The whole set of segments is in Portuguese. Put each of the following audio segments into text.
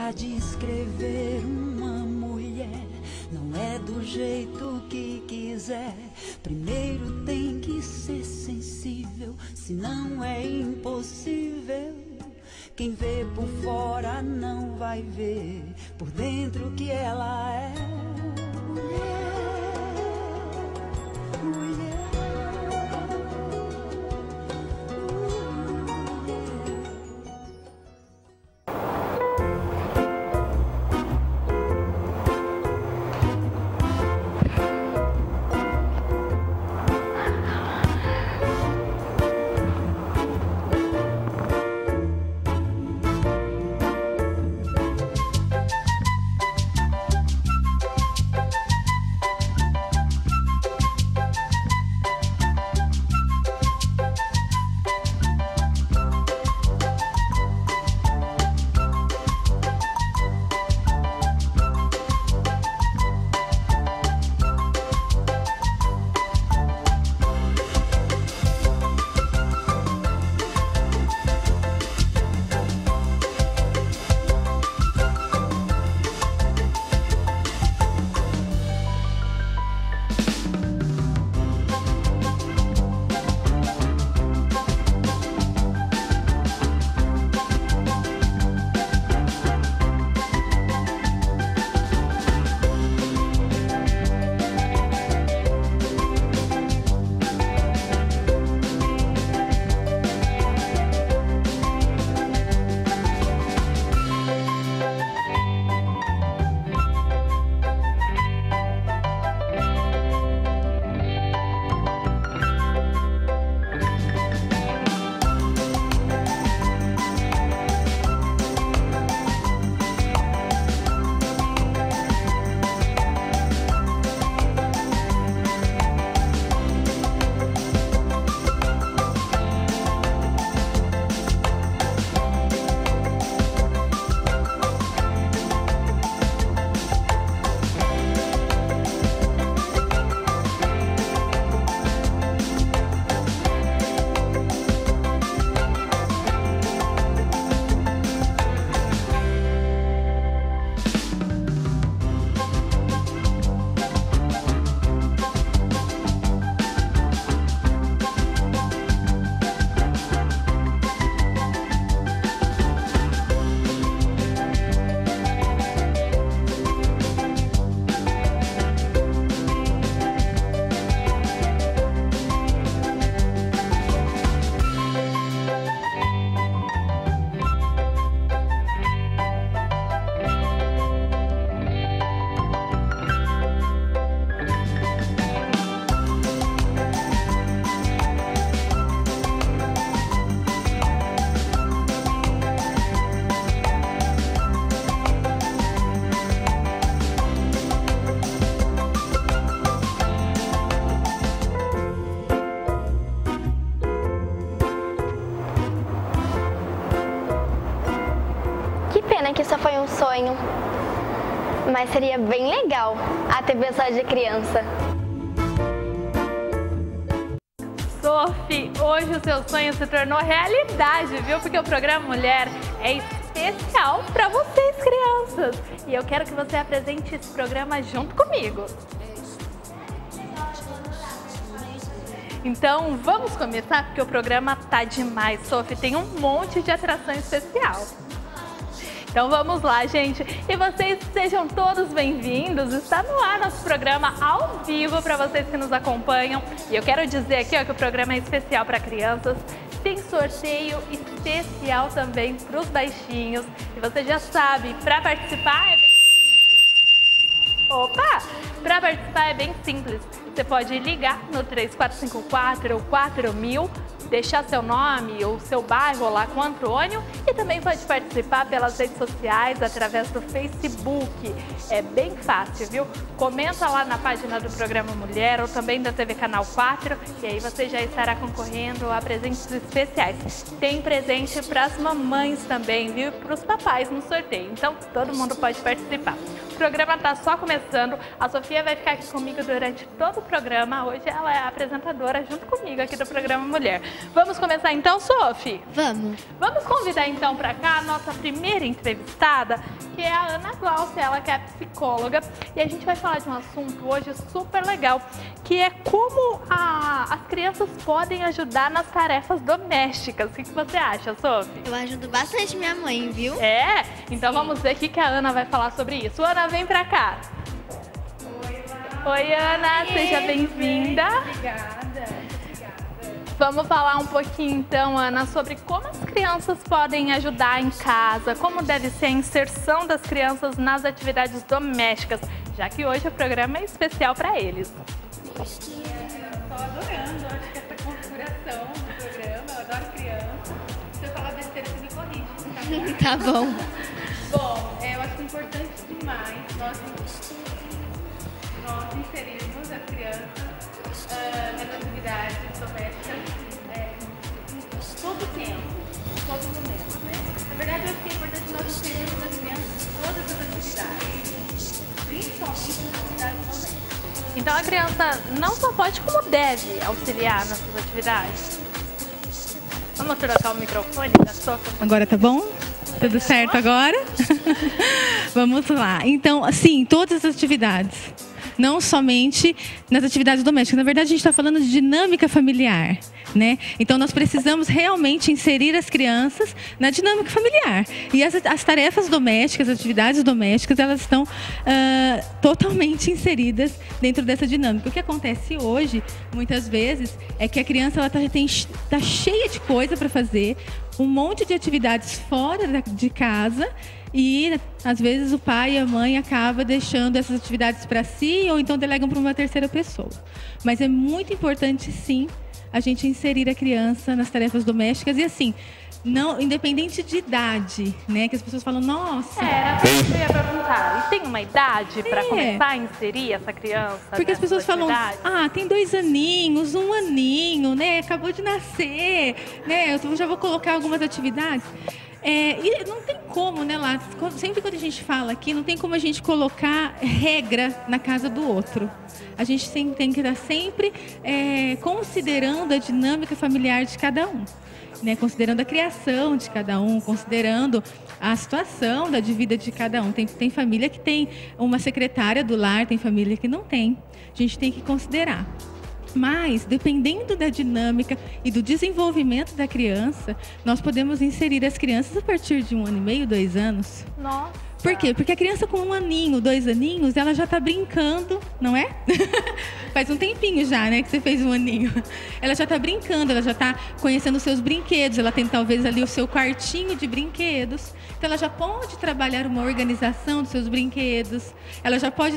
Pra descrever uma mulher, não é do jeito que quiser. Primeiro tem que ser sensível, senão é impossível. Quem vê por fora não vai ver por dentro que ela é. Que só foi um sonho, mas seria bem legal a TV só de criança. Sophie, hoje o seu sonho se tornou realidade, viu? Porque o programa Mulher é especial para vocês, crianças. E eu quero que você apresente esse programa junto comigo. Então, vamos começar, porque o programa tá demais. Sophie, tem um monte de atração especial. Então vamos lá, gente. E vocês sejam todos bem-vindos. Está no ar nosso programa ao vivo para vocês que nos acompanham. E eu quero dizer aqui ó, que o programa é especial para crianças. Tem sorteio especial também para os baixinhos. E você já sabe, para participar é bem simples. Opa! Para participar é bem simples. Você pode ligar no 3454 ou 4000, deixar seu nome ou seu bairro lá com o Antônio e também pode participar pelas redes sociais, através do Facebook. É bem fácil, viu? Comenta lá na página do programa Mulher ou também da TV Canal 4 e aí você já estará concorrendo a presentes especiais. Tem presente para as mamães também, viu? E para os papais no sorteio. Então, todo mundo pode participar. O programa está só começando. A Sofia vai ficar aqui comigo durante todo o programa. Hoje ela é a apresentadora junto comigo aqui do programa Mulher. Vamos começar então, Sophie? Vamos. Vamos convidar então para cá a nossa primeira entrevistada, que é a Ana Glaucia, ela que é psicóloga. E a gente vai falar de um assunto hoje super legal, que é como as crianças podem ajudar nas tarefas domésticas. O que você acha, Sophie? Eu ajudo bastante minha mãe, viu? É? Então vamos ver o que a Ana vai falar sobre isso. Ana, vem pra cá. Oi, Ana, seja bem-vinda. Obrigada. Vamos falar um pouquinho então, Ana, sobre como as crianças podem ajudar em casa, como deve ser a inserção das crianças nas atividades domésticas, já que hoje o programa é especial para eles. Eu estou adorando, acho que essa configuração do programa, eu adoro criança. Se eu falar besteira, você me corrige, Tá bom. Bom, eu acho importante demais nós inserirmos as crianças nas atividades domésticas todo o tempo, todo momento, né? Na verdade, eu acho que é importante nós inserirmos as crianças em todas as atividades, principalmente nas atividades domésticas. Então a criança não só pode, como deve auxiliar nessas atividades. Vamos trocar o microfone da Sophie? Agora tá bom? Tudo certo agora? Vamos lá. Então, assim, todas as atividades. Não somente nas atividades domésticas. Na verdade, a gente está falando de dinâmica familiar, né? Então, nós precisamos realmente inserir as crianças na dinâmica familiar. E as tarefas domésticas, as atividades domésticas, elas estão totalmente inseridas dentro dessa dinâmica. O que acontece hoje, muitas vezes, é que a criança está cheia de coisa para fazer, um monte de atividades fora de casa. E, às vezes, o pai e a mãe acabam deixando essas atividades para si ou então delegam para uma terceira pessoa. Mas é muito importante, sim, a gente inserir a criança nas tarefas domésticas e, assim, não, independente de idade, né? Que as pessoas falam, nossa... Era o que eu ia perguntar. E tem uma idade para começar a inserir essa criança? Porque as pessoas falam, tem 2 aninhos, 1 aninho, né? Acabou de nascer, né? Eu já vou colocar algumas atividades... e não tem como, né, lá, sempre quando a gente fala aqui, não tem como a gente colocar regra na casa do outro. A gente tem que estar sempre considerando a dinâmica familiar de cada um, né, considerando a criação de cada um, considerando a situação da vida de cada um. Tem família que tem uma secretária do lar, tem família que não tem. A gente tem que considerar. Mas, dependendo da dinâmica e do desenvolvimento da criança, nós podemos inserir as crianças a partir de 1 ano e meio, 2 anos. Nossa! Por quê? Porque a criança com 1 aninho, 2 aninhos, ela já está brincando, não é? Faz um tempinho já, né, que você fez 1 aninho. Ela já está brincando, ela já está conhecendo os seus brinquedos, ela tem talvez ali o seu quartinho de brinquedos. Então ela já pode trabalhar uma organização dos seus brinquedos. Ela já pode,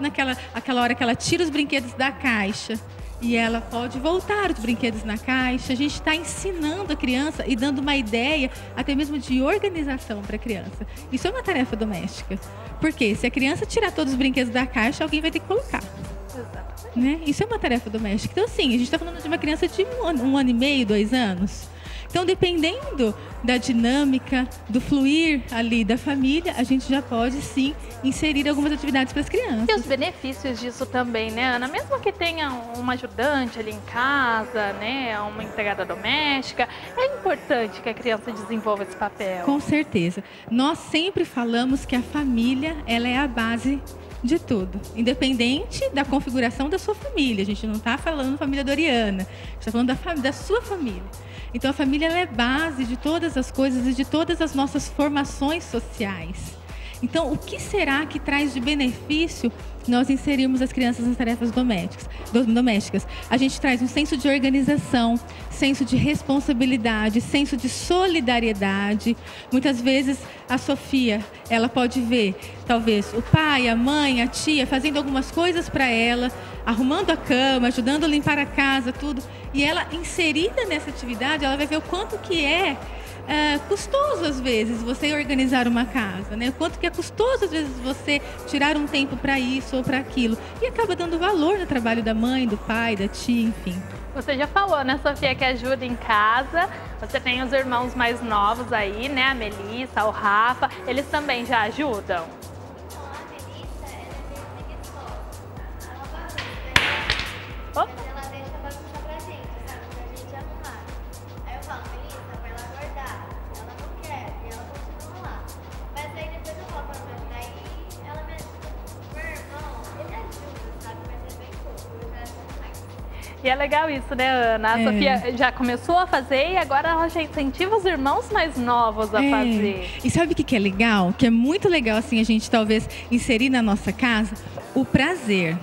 aquela hora que ela tira os brinquedos da caixa, e ela pode voltar os brinquedos na caixa. A gente está ensinando a criança e dando uma ideia até mesmo de organização para a criança. Isso é uma tarefa doméstica. Porque se a criança tirar todos os brinquedos da caixa, alguém vai ter que colocar. Exatamente. Né? Isso é uma tarefa doméstica. Então, assim, a gente está falando de uma criança de 1 ano e meio, 2 anos. Então, dependendo da dinâmica, do fluir ali da família, a gente já pode, sim, inserir algumas atividades para as crianças. E os benefícios disso também, né, Ana? Mesmo que tenha uma ajudante ali em casa, né, uma empregada doméstica, é importante que a criança desenvolva esse papel. Com certeza. Nós sempre falamos que a família, ela é a base de tudo, independente da configuração da sua família. A gente não está falando família Doriana, a gente está falando da sua família. Então, a família ela é base de todas as coisas e de todas as nossas formações sociais. Então, o que será que traz de benefício nós inserirmos as crianças nas tarefas domésticas? A gente traz um senso de organização, senso de responsabilidade, senso de solidariedade. Muitas vezes, a Sofia, ela pode ver, talvez, o pai, a mãe, a tia fazendo algumas coisas para ela, arrumando a cama, ajudando a limpar a casa, tudo. E ela, inserida nessa atividade, ela vai ver o quanto que é custoso, às vezes, você organizar uma casa, né? O quanto que é custoso, às vezes, você tirar um tempo para isso ou para aquilo. E acaba dando valor no trabalho da mãe, do pai, da tia, enfim. Você já falou, né, Sofia, que ajuda em casa. Você tem os irmãos mais novos aí, né? A Melissa, o Rafa. Eles também já ajudam? Ela deixa bagunça pra gente, sabe? Pra gente arrumar. Aí E é legal isso, né, Ana? A Sofia já começou a fazer e agora ela já incentiva os irmãos mais novos a fazer. E sabe o que é legal? Que é muito legal, assim, a gente talvez inserir na nossa casa o prazer.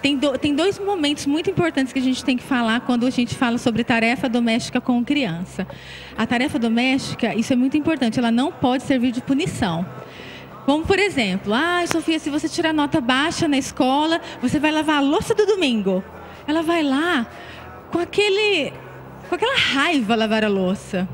Tem dois momentos muito importantes que a gente tem que falar quando a gente fala sobre tarefa doméstica com criança. A tarefa doméstica, isso é muito importante, ela não pode servir de punição. Como, por exemplo, Sofia, se você tirar nota baixa na escola, você vai lavar a louça do domingo. Ela vai lá com aquela raiva lavar a louça.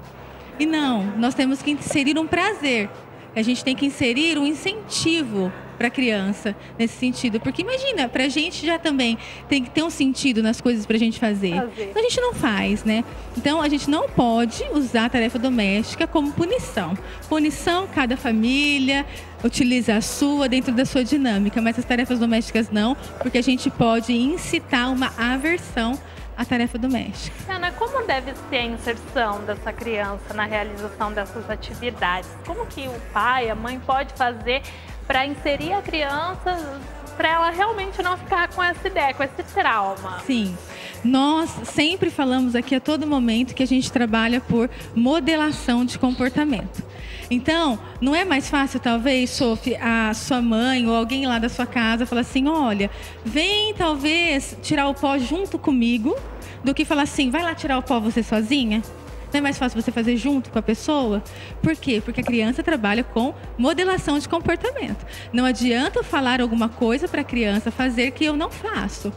E não, nós temos que inserir um prazer. A gente tem que inserir um incentivo para a criança nesse sentido. Porque imagina, para a gente já também tem que ter um sentido nas coisas para a gente fazer. Então, a gente não faz, né? Então, a gente não pode usar a tarefa doméstica como punição. Punição, cada família utiliza a sua dentro da sua dinâmica, mas as tarefas domésticas não, porque a gente pode incitar uma aversão à tarefa doméstica. Ana, como deve ser a inserção dessa criança na realização dessas atividades? Como que o pai, a mãe pode fazer para inserir a criança, para ela realmente não ficar com essa ideia, com esse trauma? Sim, nós sempre falamos aqui a todo momento que a gente trabalha por modelação de comportamento. Então, não é mais fácil, talvez, Sophie, a sua mãe ou alguém lá da sua casa falar assim, olha, vem talvez tirar o pó junto comigo, do que falar assim, vai lá tirar o pó você sozinha? Não é mais fácil você fazer junto com a pessoa? Por quê? Porque a criança trabalha com modelação de comportamento. Não adianta eu falar alguma coisa para a criança fazer que eu não faço.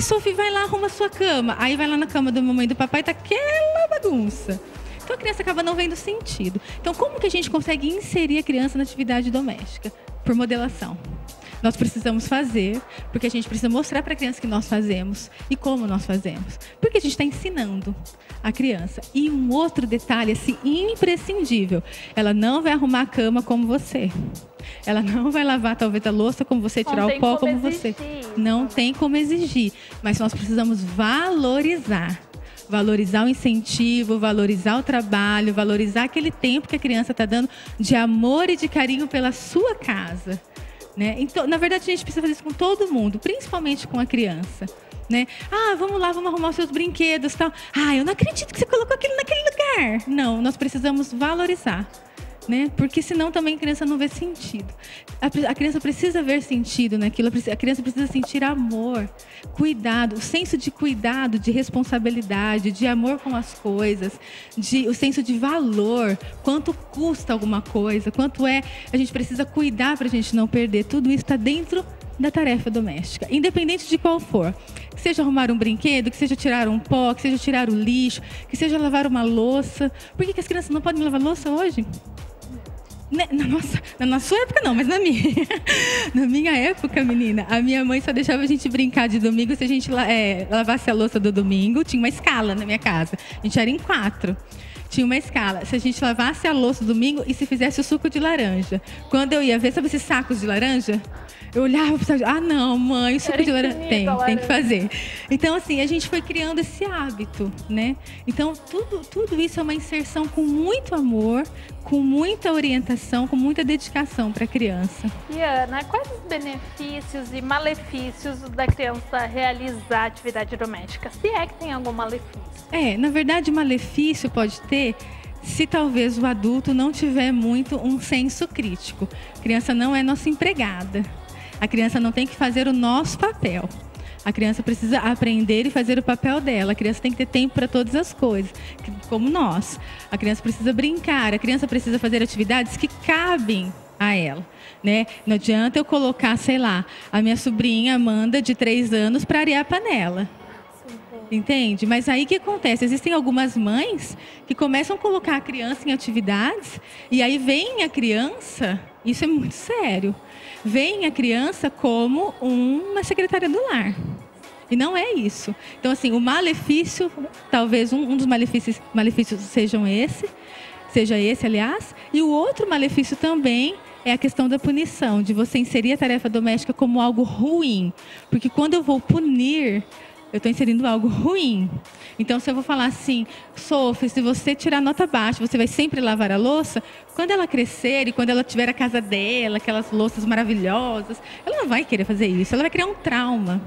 Sophie, vai lá, arruma a sua cama. Aí vai lá na cama da mamãe e do papai, tá aquela bagunça. Então a criança acaba não vendo sentido. Então como que a gente consegue inserir a criança na atividade doméstica? Por modelação. Nós precisamos fazer, porque a gente precisa mostrar para a criança que nós fazemos e como nós fazemos. Porque a gente está ensinando a criança. E um outro detalhe, assim, imprescindível. Ela não vai arrumar a cama como você. Ela não vai lavar talvez a louça como você, tirar o pó como você. Não tem como exigir. Mas nós precisamos valorizar. Valorizar o incentivo, valorizar o trabalho, valorizar aquele tempo que a criança está dando de amor e de carinho pela sua casa. Né? Então, na verdade, a gente precisa fazer isso com todo mundo, principalmente com a criança. Né? Vamos lá, vamos arrumar os seus brinquedos. Tal. Eu não acredito que você colocou aquilo naquele lugar. Não, nós precisamos valorizar. Né? Porque senão também a criança não vê sentido. A criança precisa ver sentido naquilo, a criança precisa sentir amor, cuidado, o senso de cuidado, de responsabilidade, de amor com as coisas, o senso de valor, quanto custa alguma coisa, a gente precisa cuidar para a gente não perder. Tudo isso está dentro da tarefa doméstica, independente de qual for. Que seja arrumar um brinquedo, que seja tirar um pó, que seja tirar o lixo, que seja lavar uma louça. Por que as crianças não podem lavar louça hoje? Na sua época não, mas na minha. Na minha época, menina, a minha mãe só deixava a gente brincar de domingo se a gente lavasse a louça do domingo. Tinha uma escala na minha casa. A gente era em 4. Tinha uma escala. Se a gente lavasse a louça do domingo e se fizesse o suco de laranja. Quando eu ia ver, sabe esses sacos de laranja? Eu olhava e pensava, não, mãe, suco de laranja. Tem que fazer. Então, assim, a gente foi criando esse hábito, né? Então, tudo isso é uma inserção com muito amor, com muita orientação, com muita dedicação para a criança. E Ana, quais os benefícios e malefícios da criança realizar atividade doméstica? Se é que tem algum malefício? Na verdade, malefício pode ter se talvez o adulto não tiver muito um senso crítico. A criança não é nossa empregada. A criança não tem que fazer o nosso papel. A criança precisa aprender e fazer o papel dela. A criança tem que ter tempo para todas as coisas, como nós. A criança precisa brincar, a criança precisa fazer atividades que cabem a ela. Né? Não adianta eu colocar, sei lá, a minha sobrinha Amanda, de 3 anos, para arear a panela. Entende? Mas aí o que acontece? Existem algumas mães que começam a colocar a criança em atividades e aí vem a criança, isso é muito sério, vem a criança como uma secretária do lar. E não é isso. Então, assim, o malefício, talvez um dos malefícios seja esse, aliás, e o outro malefício também é a questão da punição, de você inserir a tarefa doméstica como algo ruim. Porque quando eu vou punir, eu estou inserindo algo ruim. Então, se eu vou falar assim, Sophie, se você tirar nota baixa, você vai sempre lavar a louça, quando ela crescer e quando ela tiver a casa dela, aquelas louças maravilhosas, ela não vai querer fazer isso, ela vai criar um trauma.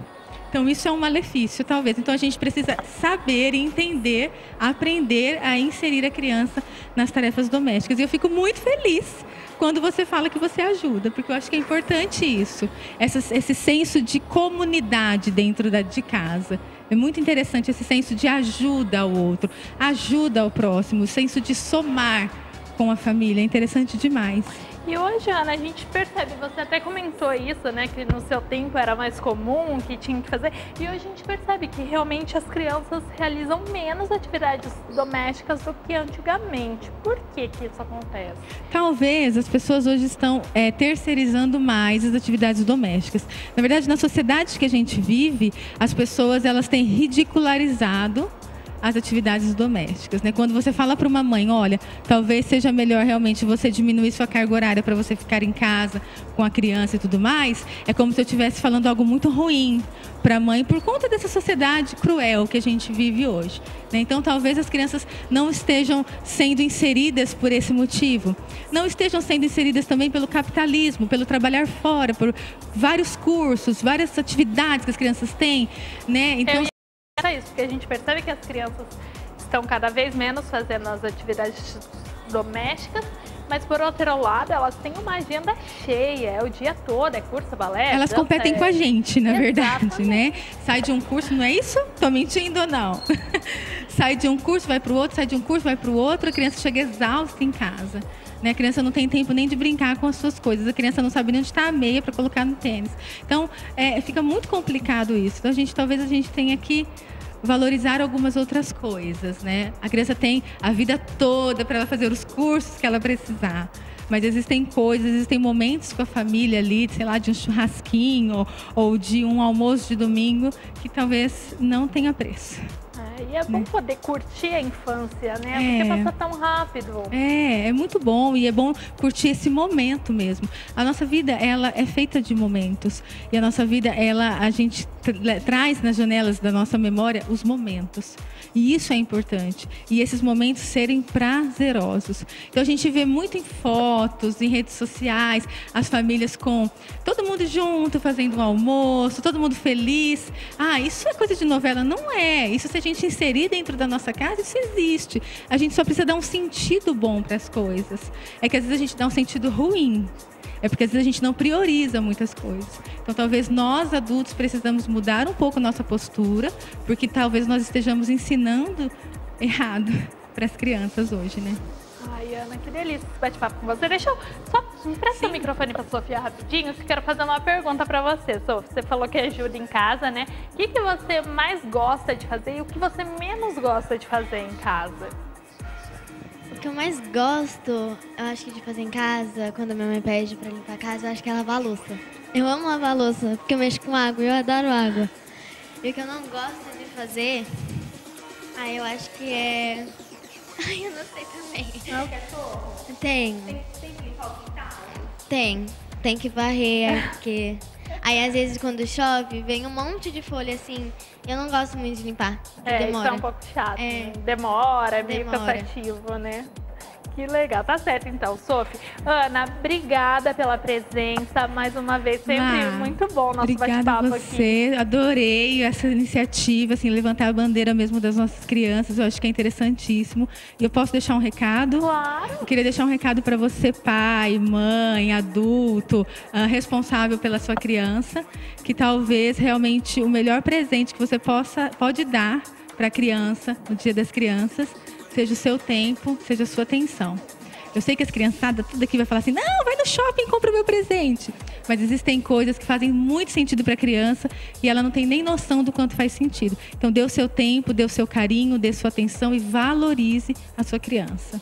Então, isso é um malefício, talvez. Então, a gente precisa saber e entender, aprender a inserir a criança nas tarefas domésticas. E eu fico muito feliz quando você fala que você ajuda, porque eu acho que é importante isso, esse senso de comunidade dentro de casa. É muito interessante esse senso de ajuda ao outro, ajuda ao próximo, o senso de somar com a família. É interessante demais. E hoje, Ana, a gente percebe, você até comentou isso, né, que no seu tempo era mais comum, que tinha que fazer, e hoje a gente percebe que realmente as crianças realizam menos atividades domésticas do que antigamente. Por que isso acontece? Talvez as pessoas hoje estão terceirizando mais as atividades domésticas. Na verdade, na sociedade que a gente vive, as pessoas elas têm ridicularizado as atividades domésticas, né? Quando você fala para uma mãe, olha, talvez seja melhor realmente você diminuir sua carga horária para você ficar em casa com a criança e tudo mais, é como se eu estivesse falando algo muito ruim para a mãe por conta dessa sociedade cruel que a gente vive hoje, né? Então, talvez as crianças não estejam sendo inseridas por esse motivo, não estejam sendo inseridas também pelo capitalismo, pelo trabalhar fora, por vários cursos, várias atividades que as crianças têm, né? Então, era isso, porque a gente percebe que as crianças estão cada vez menos fazendo as atividades domésticas, mas por outro lado, elas têm uma agenda cheia, é o dia todo, é curso, balé. Elas competem com a gente, na verdade, né? Sai de um curso, não é isso? Tô mentindo ou não? Sai de um curso, vai para o outro, sai de um curso, vai para o outro, a criança chega exausta em casa. Né? A criança não tem tempo nem de brincar com as suas coisas, a criança não sabe nem onde está a meia para colocar no tênis. Então, fica muito complicado isso. Então, talvez a gente tenha que valorizar algumas outras coisas, né? A criança tem a vida toda para ela fazer os cursos que ela precisar. Mas existem coisas, existem momentos com a família ali, sei lá, de um churrasquinho ou de um almoço de domingo que talvez não tenha preço. E é bom poder curtir a infância, né? Porque passa tão rápido. É muito bom e é bom curtir esse momento mesmo. A nossa vida, ela é feita de momentos. E a nossa vida, a gente traz nas janelas da nossa memória os momentos. E isso é importante. E esses momentos serem prazerosos. Então a gente vê muito em fotos, em redes sociais, as famílias com todo mundo junto, fazendo um almoço, todo mundo feliz. Ah, isso é coisa de novela? Não é. Isso, se a gente inserir dentro da nossa casa, isso existe. A gente só precisa dar um sentido bom para as coisas. É que às vezes a gente dá um sentido ruim. É porque às vezes a gente não prioriza muitas coisas. Então talvez nós adultos precisamos mudar um pouco nossa postura, porque talvez nós estejamos ensinando errado para as crianças hoje, né? Ai, Ana, que delícia esse bate-papo com você. Deixa eu só emprestar o microfone para a Sofia rapidinho, que eu quero fazer uma pergunta para você, Sofia. Você falou que ajuda em casa, né? O que você mais gosta de fazer e o que você menos gosta de fazer em casa? O que eu mais gosto, eu acho que de fazer em casa, quando a minha mãe pede pra limpar a casa, eu acho que é lavar a louça. Eu amo lavar a louça, porque eu mexo com água, eu adoro água. E o que eu não gosto de fazer, eu acho que é... eu não sei também. Não, cachorro? Tem que limpar o quintal? Tem que varrer, porque... Aí, às vezes, quando chove, vem um monte de folha, assim, eu não gosto muito de limpar, demora. Isso é um pouco chato, né? Demora, é meio cansativo, né? Que legal, tá certo então, Sophie. Ana, obrigada pela presença, mais uma vez, sempre muito bom o nosso bate-papo aqui. Obrigada a você, adorei essa iniciativa, assim, levantar a bandeira mesmo das nossas crianças, eu acho que é interessantíssimo. E eu posso deixar um recado? Claro. Eu queria deixar um recado para você, pai, mãe, adulto, responsável pela sua criança, que talvez realmente o melhor presente que você pode dar para a criança, no Dia das Crianças, seja o seu tempo, seja a sua atenção. Eu sei que as criançadas, tudo aqui vai falar assim, não, vai no shopping e compra o meu presente. Mas existem coisas que fazem muito sentido para a criança e ela não tem nem noção do quanto faz sentido. Então, dê o seu tempo, dê o seu carinho, dê sua atenção e valorize a sua criança.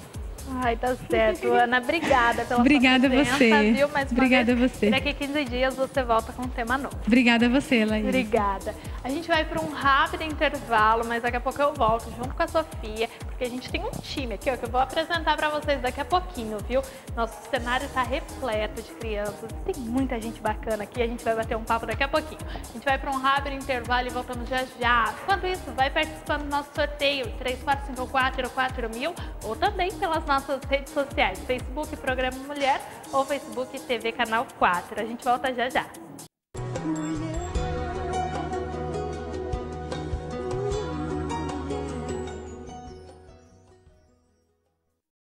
Ai, tá certo, Ana. Obrigada pela Obrigada sua presença, você. Viu? Mais uma Obrigada vez. a você. Daqui a 15 dias você volta com um tema novo. Obrigada a você, Laís. Obrigada. A gente vai para um rápido intervalo, mas daqui a pouco eu volto junto com a Sofia, porque a gente tem um time aqui, ó, que eu vou apresentar para vocês daqui a pouquinho, viu? Nosso cenário está repleto de crianças, tem muita gente bacana aqui, a gente vai bater um papo daqui a pouquinho. A gente vai para um rápido intervalo e voltamos já já. Enquanto isso, vai participando do nosso sorteio 34544000 ou também pelas nossas redes sociais, Facebook Programa Mulher ou Facebook TV Canal 4. A gente volta já já.